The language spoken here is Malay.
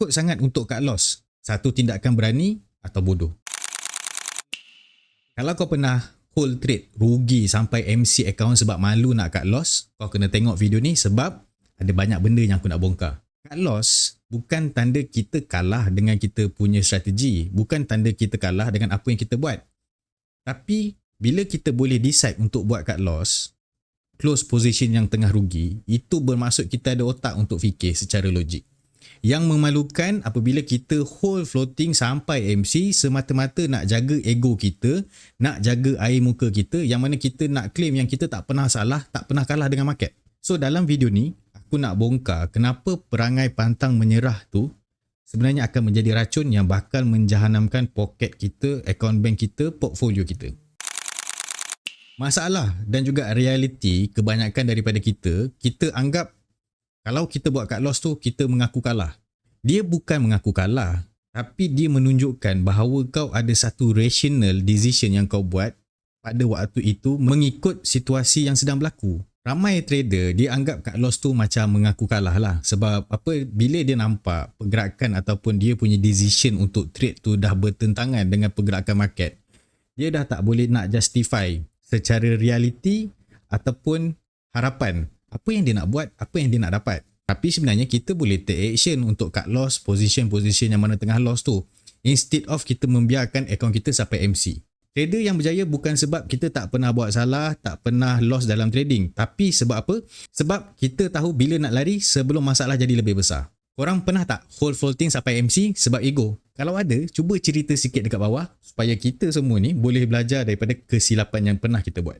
takut sangat untuk cut loss. Satu tindakan berani atau bodoh. Kalau kau pernah hold trade rugi sampai MC account sebab malu nak cut loss, kau kena tengok video ni sebab ada banyak benda yang aku nak bongkar. Cut loss bukan tanda kita kalah dengan kita punya strategi, bukan tanda kita kalah dengan apa yang kita buat. Tapi bila kita boleh decide untuk buat cut loss, close position yang tengah rugi, itu bermaksud kita ada otak untuk fikir secara logik. Yang memalukan apabila kita hold floating sampai MC semata-mata nak jaga ego kita, nak jaga air muka kita, yang mana kita nak claim yang kita tak pernah salah, tak pernah kalah dengan market. So dalam video ni, aku nak bongkar kenapa perangai pantang menyerah tu sebenarnya akan menjadi racun yang bakal menjahanamkan poket kita, akaun bank kita, portfolio kita. Masalah dan juga realiti kebanyakan daripada kita anggap kalau kita buat cut loss tu, kita mengaku kalah. Dia bukan mengaku kalah, tapi dia menunjukkan bahawa kau ada satu rational decision yang kau buat pada waktu itu mengikut situasi yang sedang berlaku. Ramai trader dia anggap cut loss tu macam mengaku kalah lah. Sebab apa? Bila dia nampak pergerakan ataupun dia punya decision untuk trade tu dah bertentangan dengan pergerakan market, dia dah tak boleh nak justify secara realiti ataupun harapan apa yang dia nak buat, apa yang dia nak dapat. Tapi sebenarnya kita boleh take action untuk cut loss position-position yang mana tengah loss tu, instead of kita membiarkan akaun kita sampai MC. Trader yang berjaya bukan sebab kita tak pernah buat salah, tak pernah loss dalam trading. Tapi sebab apa? Sebab kita tahu bila nak lari sebelum masalah jadi lebih besar. Korang pernah tak hold floating sampai MC sebab ego? Kalau ada, cuba cerita sikit dekat bawah supaya kita semua ni boleh belajar daripada kesilapan yang pernah kita buat.